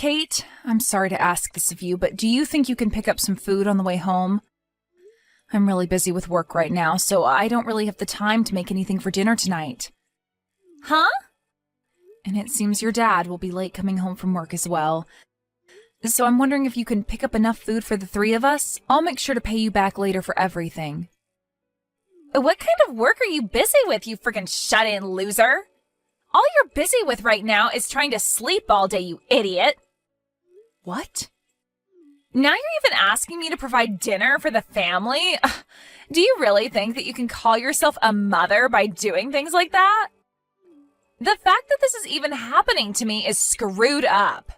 Kate, I'm sorry to ask this of you, but do you think you can pick up some food on the way home? I'm really busy with work right now, so I don't really have the time to make anything for dinner tonight. Huh? And it seems your dad will be late coming home from work as well. So I'm wondering if you can pick up enough food for the three of us. I'll make sure to pay you back later for everything. What kind of work are you busy with, you freaking shut-in loser? All you're busy with right now is trying to sleep all day, you idiot. What? Now you're even asking me to provide dinner for the family? Do you really think that you can call yourself a mother by doing things like that? The fact that this is even happening to me is screwed up.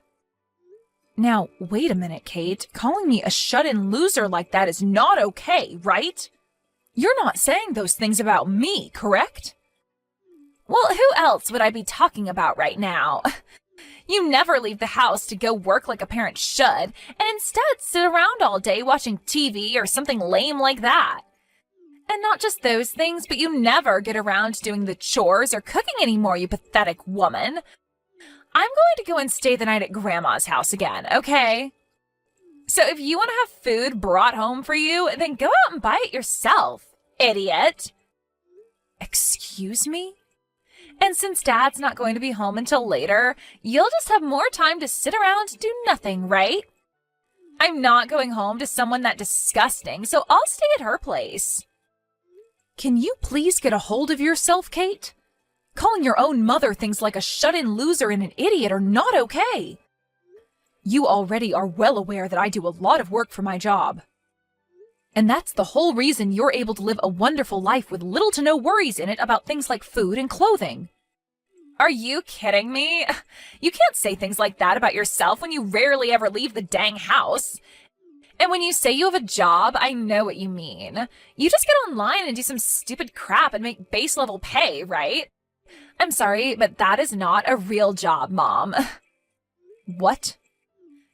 Now, wait a minute, Kate. Calling me a shut-in loser like that is not okay, right? You're not saying those things about me, correct? Well, who else would I be talking about right now? You never leave the house to go work like a parent should, and instead sit around all day watching TV or something lame like that. And not just those things, but you never get around doing the chores or cooking anymore, you pathetic woman. I'm going to go and stay the night at Grandma's house again, okay? So if you want to have food brought home for you, then go out and buy it yourself, idiot. Excuse me? And since Dad's not going to be home until later, you'll just have more time to sit around and do nothing, right? I'm not going home to someone that disgusting, so I'll stay at her place. Can you please get a hold of yourself, Kate? Calling your own mother things like a shut-in loser and an idiot are not okay. You already are well aware that I do a lot of work for my job. And that's the whole reason you're able to live a wonderful life with little to no worries in it about things like food and clothing. Are you kidding me? You can't say things like that about yourself when you rarely ever leave the dang house. And when you say you have a job, I know what you mean. You just get online and do some stupid crap and make base level pay, right? I'm sorry, but that is not a real job, Mom. What?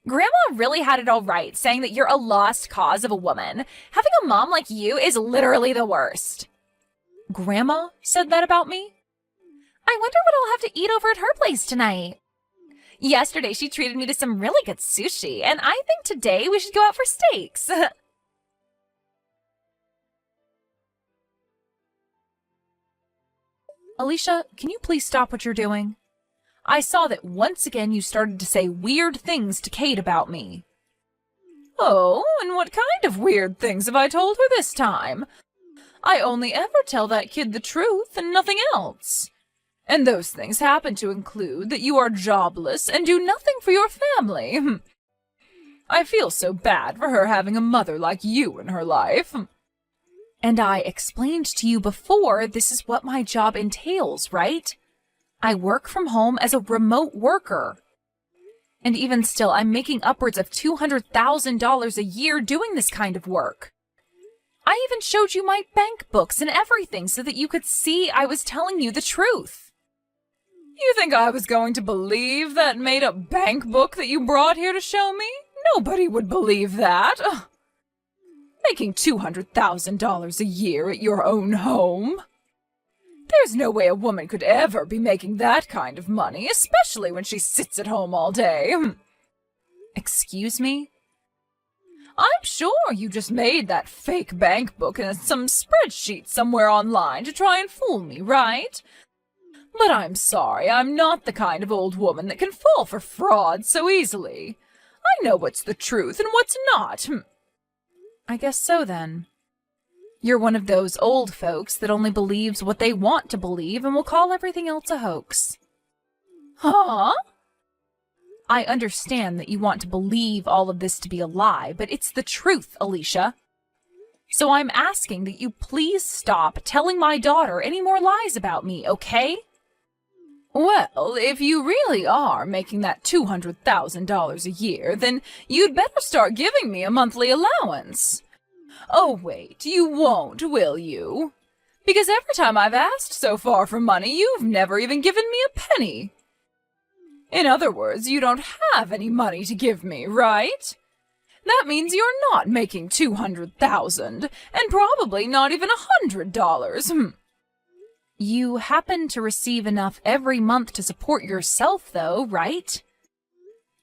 Grandma really had it all right, saying that you're a lost cause of a woman. Having a mom like you is literally the worst. Grandma said that about me? I wonder what I'll have to eat over at her place tonight. Yesterday, she treated me to some really good sushi, and I think today we should go out for steaks. Alicia, can you please stop what you're doing? I saw that once again you started to say weird things to Kate about me. Oh, and what kind of weird things have I told her this time? I only ever tell that kid the truth and nothing else. And those things happen to include that you are jobless and do nothing for your family. I feel so bad for her having a mother like you in her life. And I explained to you before this is what my job entails, right? I work from home as a remote worker. And even still, I'm making upwards of $200,000 a year doing this kind of work. I even showed you my bank books and everything so that you could see I was telling you the truth. You think I was going to believe that made-up bank book that you brought here to show me? Nobody would believe that. Ugh. Making $200,000 a year at your own home? There's no way a woman could ever be making that kind of money, especially when she sits at home all day. Excuse me? I'm sure you just made that fake bank book in some spreadsheet somewhere online to try and fool me, right? But I'm sorry, I'm not the kind of old woman that can fall for fraud so easily. I know what's the truth and what's not. I guess so, then. You're one of those old folks that only believes what they want to believe and will call everything else a hoax. Huh? I understand that you want to believe all of this to be a lie, but it's the truth, Alicia. So I'm asking that you please stop telling my daughter any more lies about me, okay? Well, if you really are making that $200,000 a year, then you'd better start giving me a monthly allowance. Oh, wait, you won't, will you? Because every time I've asked so far for money, you've never even given me a penny. In other words, you don't have any money to give me, right? That means you're not making $200,000, and probably not even $100. You happen to receive enough every month to support yourself, though, right?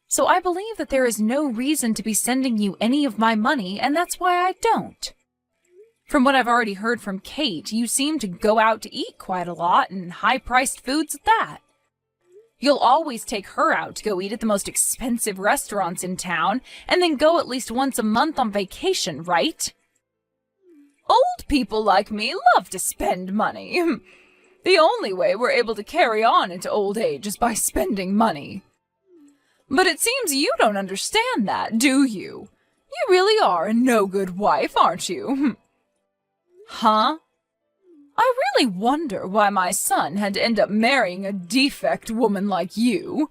So I believe that there is no reason to be sending you any of my money, and that's why I don't. From what I've already heard from Kate, you seem to go out to eat quite a lot, and high-priced foods at that. You'll always take her out to go eat at the most expensive restaurants in town, and then go at least once a month on vacation, right? Old people like me love to spend money. The only way we're able to carry on into old age is by spending money. But it seems you don't understand that, do you? You really are a no-good wife, aren't you? Huh? I really wonder why my son had to end up marrying a defect woman like you.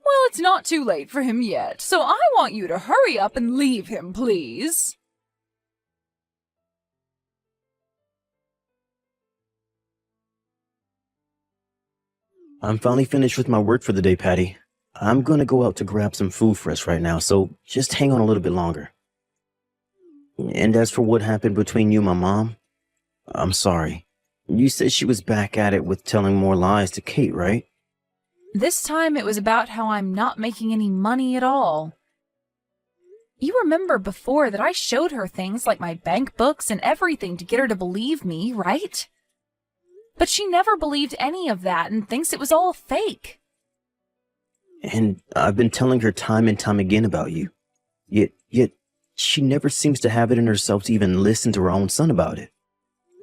Well, it's not too late for him yet, so I want you to hurry up and leave him, please. I'm finally finished with my work for the day, Patty. I'm gonna go out to grab some food for us right now, so just hang on a little bit longer. And as for what happened between you and my mom, I'm sorry. You said she was back at it with telling more lies to Kate, right? This time it was about how I'm not making any money at all. You remember before that I showed her things like my bank books and everything to get her to believe me, right? But she never believed any of that and thinks it was all fake. And I've been telling her time and time again about you. Yet she never seems to have it in herself to even listen to her own son about it.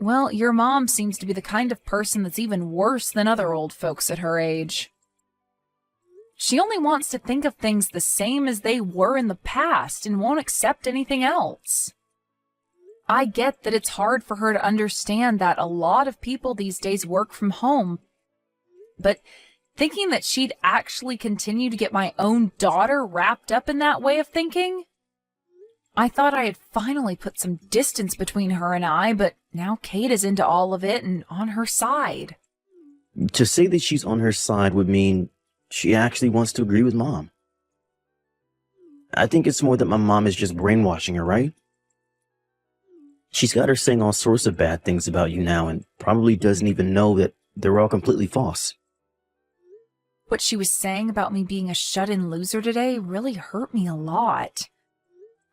Well, your mom seems to be the kind of person that's even worse than other old folks at her age. She only wants to think of things the same as they were in the past and won't accept anything else. I get that it's hard for her to understand that a lot of people these days work from home, but thinking that she'd actually continue to get my own daughter wrapped up in that way of thinking? I thought I had finally put some distance between her and I, but now Kate is into all of it and on her side. To say that she's on her side would mean she actually wants to agree with Mom. I think it's more that my mom is just brainwashing her, right? She's got her saying all sorts of bad things about you now and probably doesn't even know that they're all completely false. What she was saying about me being a shut-in loser today really hurt me a lot.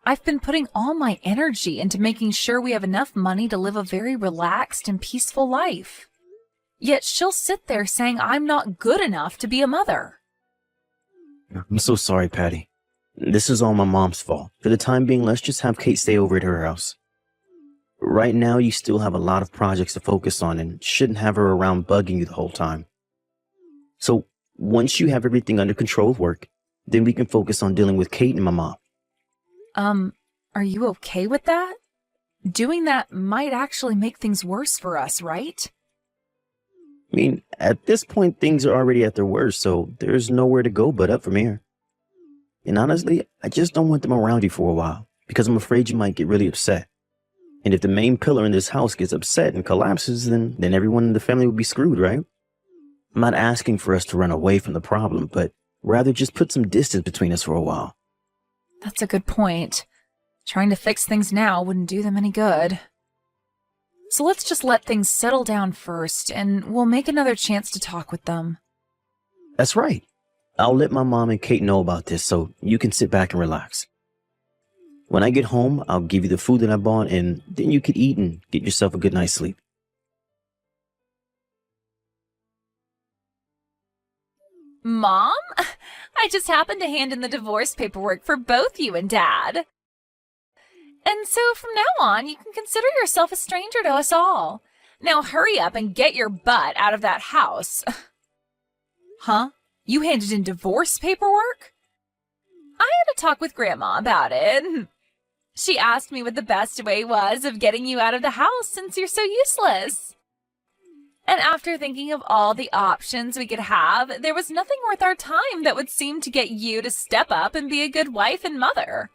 I've been putting all my energy into making sure we have enough money to live a very relaxed and peaceful life. Yet she'll sit there saying I'm not good enough to be a mother. I'm so sorry, Patty. This is all my mom's fault. For the time being, let's just have Kate stay over at her house. Right now, you still have a lot of projects to focus on and shouldn't have her around bugging you the whole time. So, once you have everything under control of work, then we can focus on dealing with Kate and my mom. Are you okay with that? Doing that might actually make things worse for us, right? I mean, at this point, things are already at their worst, so there's nowhere to go but up from here. And honestly, I just don't want them around you for a while, because I'm afraid you might get really upset. And if the main pillar in this house gets upset and collapses, then everyone in the family will be screwed, right? I'm not asking for us to run away from the problem, but rather just put some distance between us for a while. That's a good point. Trying to fix things now wouldn't do them any good. So let's just let things settle down first, and we'll make another chance to talk with them. That's right. I'll let my mom and Kate know about this so you can sit back and relax. When I get home, I'll give you the food that I bought, and then you can eat and get yourself a good night's sleep. Mom, I just happened to hand in the divorce paperwork for both you and Dad. And so from now on, you can consider yourself a stranger to us all. Now hurry up and get your butt out of that house. Huh? You handed in divorce paperwork? I had a talk with Grandma about it. She asked me what the best way was of getting you out of the house since you're so useless. And after thinking of all the options we could have, there was nothing worth our time that would seem to get you to step up and be a good wife and mother.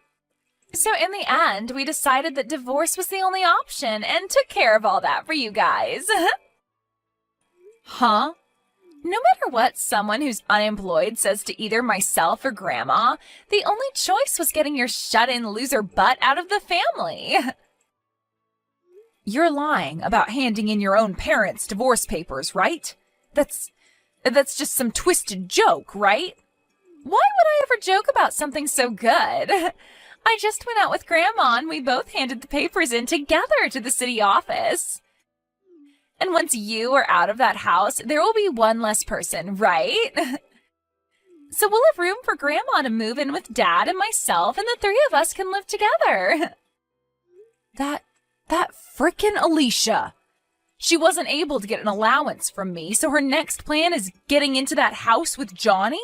So in the end, we decided that divorce was the only option and took care of all that for you guys. Huh? No matter what someone who's unemployed says to either myself or Grandma, the only choice was getting your shut-in loser butt out of the family. You're lying about handing in your own parents' divorce papers, right? That's just some twisted joke, right? Why would I ever joke about something so good. I just went out with Grandma and we both handed the papers in together to the city office. And once you are out of that house, there will be one less person, right? So we'll have room for Grandma to move in with Dad and myself, and the three of us can live together. That frickin' Alicia. She wasn't able to get an allowance from me, so her next plan is getting into that house with Johnny?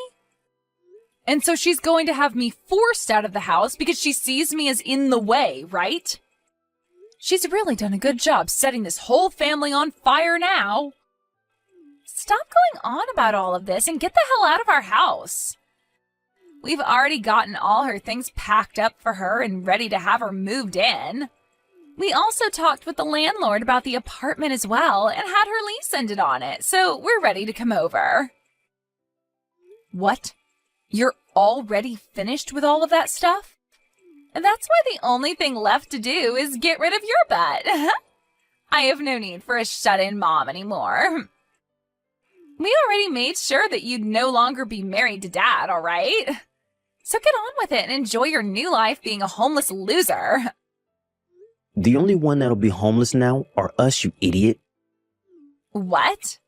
And so she's going to have me forced out of the house because she sees me as in the way, right? She's really done a good job setting this whole family on fire now. Stop going on about all of this and get the hell out of our house. We've already gotten all her things packed up for her and ready to have her moved in. We also talked with the landlord about the apartment as well and had her lease ended on it, so we're ready to come over. What? You're already finished with all of that stuff? And that's why the only thing left to do is get rid of your butt. I have no need for a shut-in mom anymore. We already made sure that you'd no longer be married to Dad, all right? So get on with it and enjoy your new life being a homeless loser. The only one that'll be homeless now are us, you idiot. What?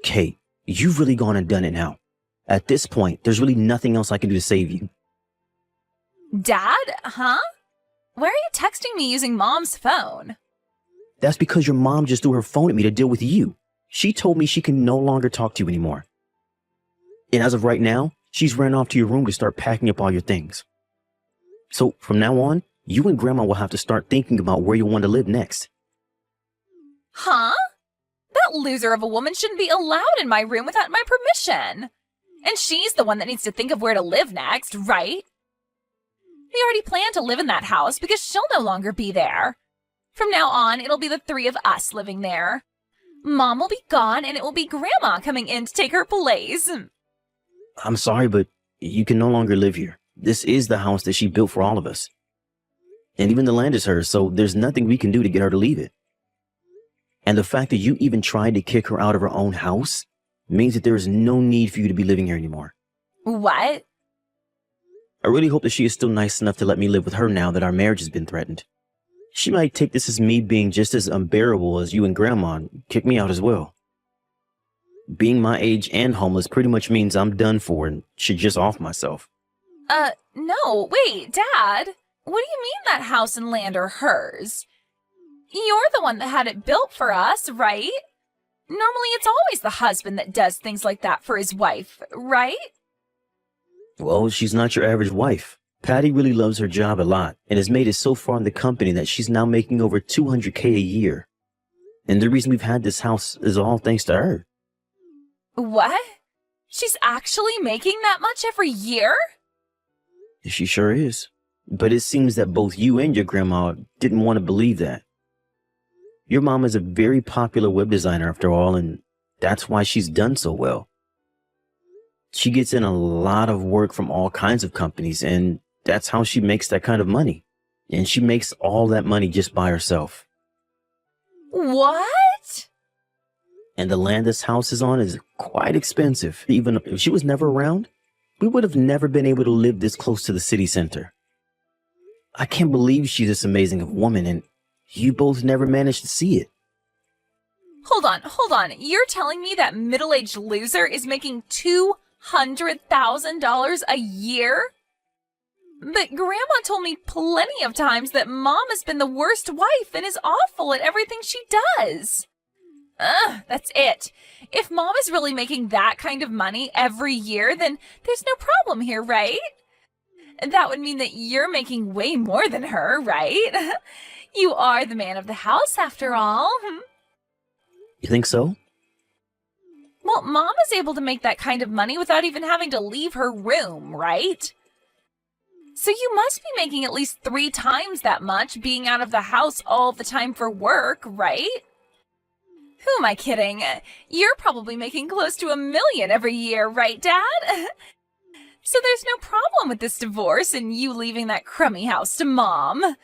Kate, you've really gone and done it now. At this point, there's really nothing else I can do to save you. Dad? Huh? Why are you texting me using Mom's phone? That's because your mom just threw her phone at me to deal with you. She told me she can no longer talk to you anymore. And as of right now, she's ran off to your room to start packing up all your things. So from now on, you and Grandma will have to start thinking about where you want to live next. Huh? That loser of a woman shouldn't be allowed in my room without my permission. And she's the one that needs to think of where to live next, right? We already planned to live in that house because she'll no longer be there. From now on, it'll be the three of us living there. Mom will be gone and it will be Grandma coming in to take her place. I'm sorry, but you can no longer live here. This is the house that she built for all of us. And even the land is hers, so there's nothing we can do to get her to leave it. And the fact that you even tried to kick her out of her own house means that there is no need for you to be living here anymore. What? I really hope that she is still nice enough to let me live with her now that our marriage has been threatened. She might take this as me being just as unbearable as you and Grandma and kick me out as well. Being my age and homeless pretty much means I'm done for and should just off myself. No, wait, Dad. What do you mean that house and land are hers? You're the one that had it built for us, right? Normally it's always the husband that does things like that for his wife, right? Well, she's not your average wife. Patty really loves her job a lot and has made it so far in the company that she's now making over $200K a year. And the reason we've had this house is all thanks to her. What? She's actually making that much every year? She sure is. But it seems that both you and your grandma didn't want to believe that. Your mom is a very popular web designer after all, and that's why she's done so well. She gets in a lot of work from all kinds of companies, and that's how she makes that kind of money. And she makes all that money just by herself. What? And the land this house is on is quite expensive. Even if she was never around, we would have never been able to live this close to the city center. I can't believe she's this amazing of a woman, and you both never managed to see it. Hold on. You're telling me that middle-aged loser is making $200,000 a year? But Grandma told me plenty of times that Mom has been the worst wife and is awful at everything she does. That's it. If Mom is really making that kind of money every year, then there's no problem here, right? That would mean that you're making way more than her, right? You are the man of the house, after all. You think so? Well, Mom is able to make that kind of money without even having to leave her room, right? So you must be making at least 3 times that much being out of the house all the time for work, right? Who am I kidding? You're probably making close to $1 million every year, right, Dad? So there's no problem with this divorce and you leaving that crummy house to Mom.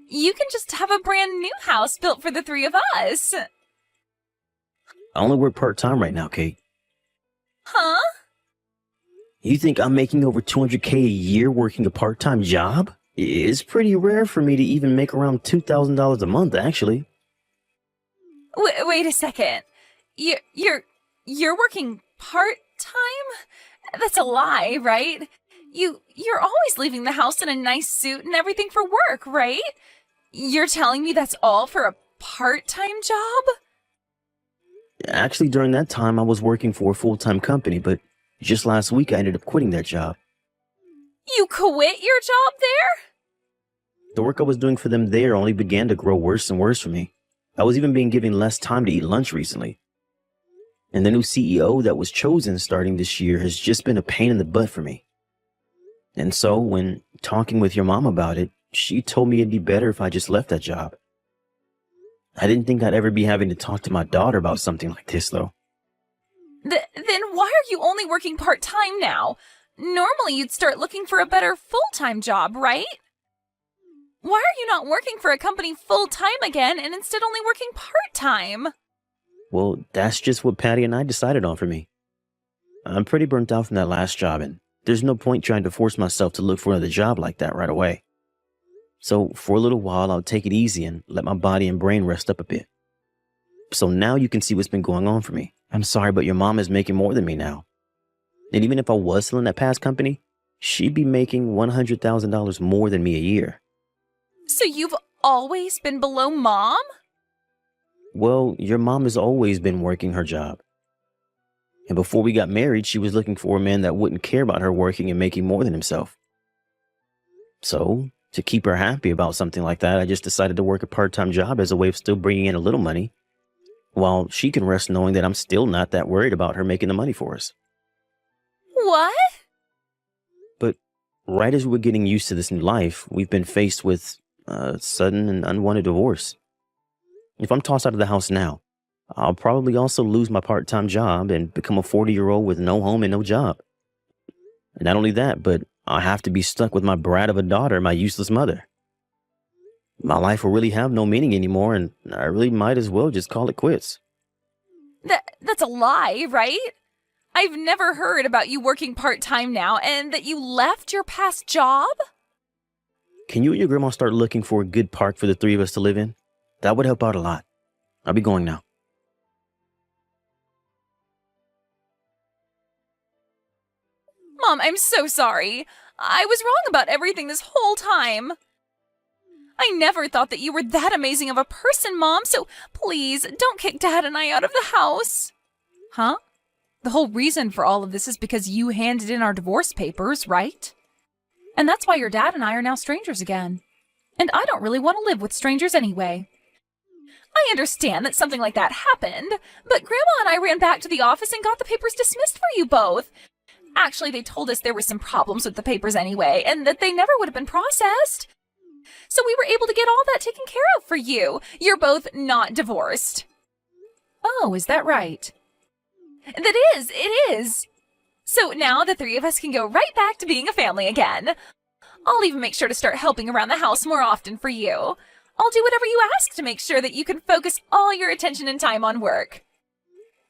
You can just have a brand new house built for the 3 of us. I only work part-time right now, Kate. Huh? You think I'm making over 200K a year working a part-time job? It's pretty rare for me to even make around $2,000 a month, actually. Wait a second. You're working part-time? That's a lie, right? You're always leaving the house in a nice suit and everything for work, right? You're telling me that's all for a part-time job? Actually, during that time, I was working for a full-time company, but just last week I ended up quitting that job. You quit your job there? The work I was doing for them there only began to grow worse and worse for me. I was even being given less time to eat lunch recently. And the new CEO that was chosen starting this year has just been a pain in the butt for me. And so, when talking with your mom about it, she told me it'd be better if I just left that job. I didn't think I'd ever be having to talk to my daughter about something like this, though. Then why are you only working part-time now? Normally you'd start looking for a better full-time job, right? Why are you not working for a company full-time again and instead only working part-time? Well, that's just what Patty and I decided on for me. I'm pretty burnt out from that last job, and there's no point trying to force myself to look for another job like that right away. So for a little while, I'll take it easy and let my body and brain rest up a bit. So now you can see what's been going on for me. I'm sorry, but your mom is making more than me now. And even if I was still in that past company, she'd be making $100,000 more than me a year. So you've always been below mom? Well, your mom has always been working her job. And before we got married, she was looking for a man that wouldn't care about her working and making more than himself. So, to keep her happy about something like that, I just decided to work a part-time job as a way of still bringing in a little money, while she can rest knowing that I'm still not that worried about her making the money for us. What? But right as we were getting used to this new life, we've been faced with a sudden and unwanted divorce. If I'm tossed out of the house now, I'll probably also lose my part-time job and become a 40-year-old with no home and no job. And not only that, but I'll have to be stuck with my brat of a daughter, my useless mother. My life will really have no meaning anymore, and I really might as well just call it quits. That's a lie, right? I've never heard about you working part-time now and that you left your past job? Can you and your grandma start looking for a good park for the three of us to live in? That would help out a lot. I'll be going now. Mom, I'm so sorry. I was wrong about everything this whole time. I never thought that you were that amazing of a person, Mom, so please don't kick Dad and I out of the house. Huh? The whole reason for all of this is because you handed in our divorce papers, right? And that's why your dad and I are now strangers again. And I don't really want to live with strangers anyway. I understand that something like that happened, but Grandma and I ran back to the office and got the papers dismissed for you both. Actually, they told us there were some problems with the papers anyway, and that they never would have been processed. So we were able to get all that taken care of for you. You're both not divorced. Oh, is that right? It is. So now the three of us can go right back to being a family again. I'll even make sure to start helping around the house more often for you. I'll do whatever you ask to make sure that you can focus all your attention and time on work.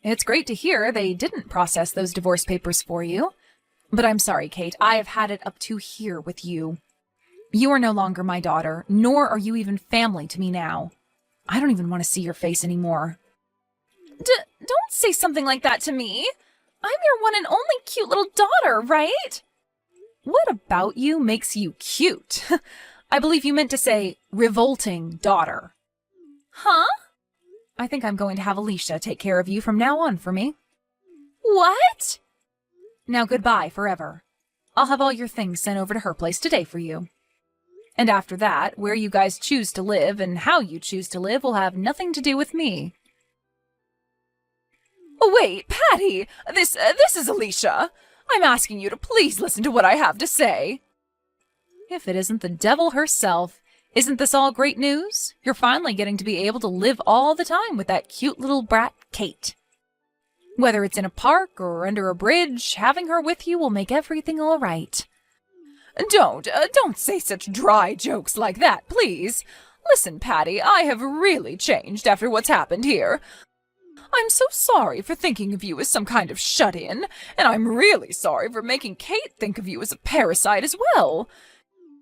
It's great to hear they didn't process those divorce papers for you. But I'm sorry, Kate, I have had it up to here with you. You are no longer my daughter, nor are you even family to me now. I don't even want to see your face anymore. Don't say something like that to me. I'm your one and only cute little daughter, right? What about you makes you cute? I believe you meant to say revolting daughter. Huh? I think I'm going to have Alicia take care of you from now on for me. What? Now goodbye forever. I'll have all your things sent over to her place today for you. And after that, where you guys choose to live and how you choose to live will have nothing to do with me. Wait, Patty, this is Alicia. I'm asking you to please listen to what I have to say. If it isn't the devil herself, isn't this all great news? You're finally getting to be able to live all the time with that cute little brat, Kate. Whether it's in a park or under a bridge, having her with you will make everything all right. Don't say such dry jokes like that, please. Listen, Patty, I have really changed after what's happened here. I'm so sorry for thinking of you as some kind of shut-in, and I'm really sorry for making Kate think of you as a parasite as well.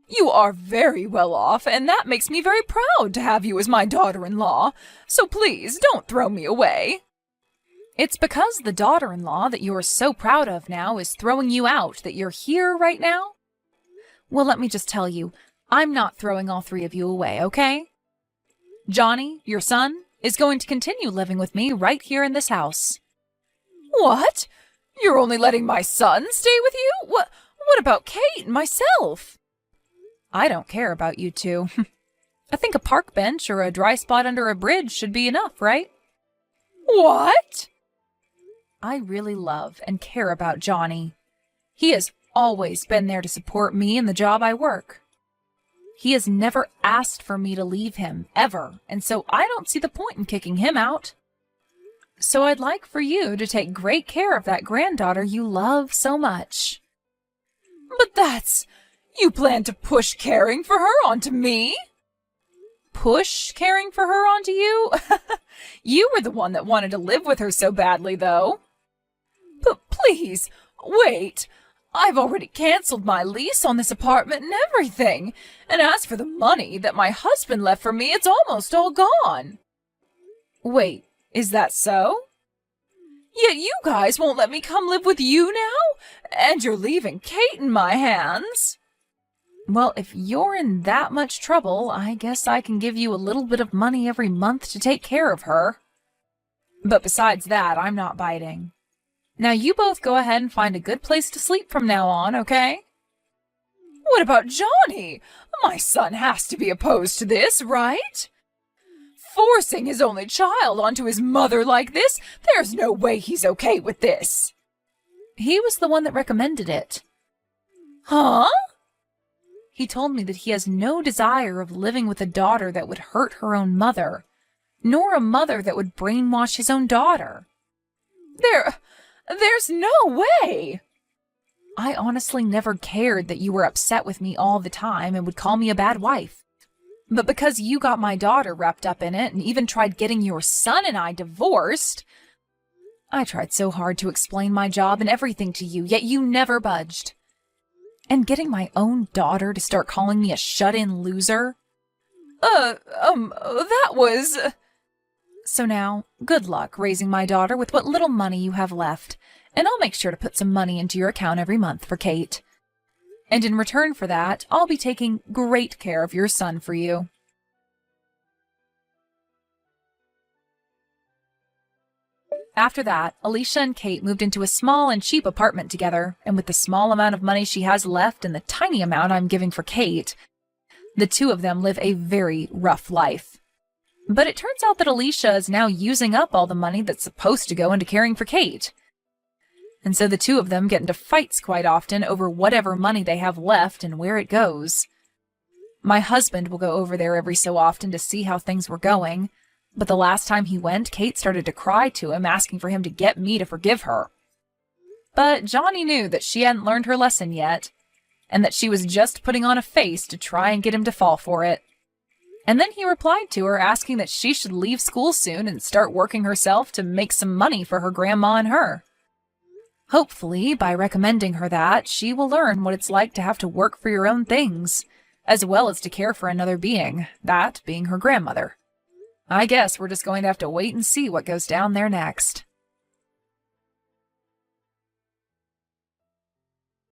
You are very well off, and that makes me very proud to have you as my daughter-in-law, so please don't throw me away. It's because the daughter-in-law that you are so proud of now is throwing you out that you're here right now? Well, let me just tell you, I'm not throwing all three of you away, okay? Johnny, your son, is going to continue living with me right here in this house. What? You're only letting my son stay with you? What about Kate and myself? I don't care about you two. I think a park bench or a dry spot under a bridge should be enough, right? What? I really love and care about Johnny. He has always been there to support me in the job I work. He has never asked for me to leave him, ever, and so I don't see the point in kicking him out. So I'd like for you to take great care of that granddaughter you love so much. But you plan to push caring for her onto me? Push caring for her onto you? You were the one that wanted to live with her so badly, though. But please, wait. I've already canceled my lease on this apartment and everything. And as for the money that my husband left for me, it's almost all gone. Wait, is that so? Yet you guys won't let me come live with you now? And you're leaving Kate in my hands? Well, if you're in that much trouble, I guess I can give you a little bit of money every month to take care of her. But besides that, I'm not biting. Now you both go ahead and find a good place to sleep from now on, okay? What about Johnny? My son has to be opposed to this, right? Forcing his only child onto his mother like this, there's no way he's okay with this. He was the one that recommended it. Huh? He told me that he has no desire of living with a daughter that would hurt her own mother, nor a mother that would brainwash his own daughter. There's no way! I honestly never cared that you were upset with me all the time and would call me a bad wife. But because you got my daughter wrapped up in it and even tried getting your son and I divorced, I tried so hard to explain my job and everything to you, yet you never budged. And getting my own daughter to start calling me a shut-in loser? That was... So now, good luck raising my daughter with what little money you have left, and I'll make sure to put some money into your account every month for Kate. And in return for that, I'll be taking great care of your son for you. After that, Alicia and Kate moved into a small and cheap apartment together, and with the small amount of money she has left and the tiny amount I'm giving for Kate, the two of them live a very rough life. But it turns out that Alicia is now using up all the money that's supposed to go into caring for Kate. And so the two of them get into fights quite often over whatever money they have left and where it goes. My husband will go over there every so often to see how things were going, but the last time he went, Kate started to cry to him, asking for him to get me to forgive her. But Johnny knew that she hadn't learned her lesson yet, and that she was just putting on a face to try and get him to fall for it. And then he replied to her, asking that she should leave school soon and start working herself to make some money for her grandma and her. Hopefully, by recommending her that, she will learn what it's like to have to work for your own things, as well as to care for another being, that being her grandmother. I guess we're just going to have to wait and see what goes down there next.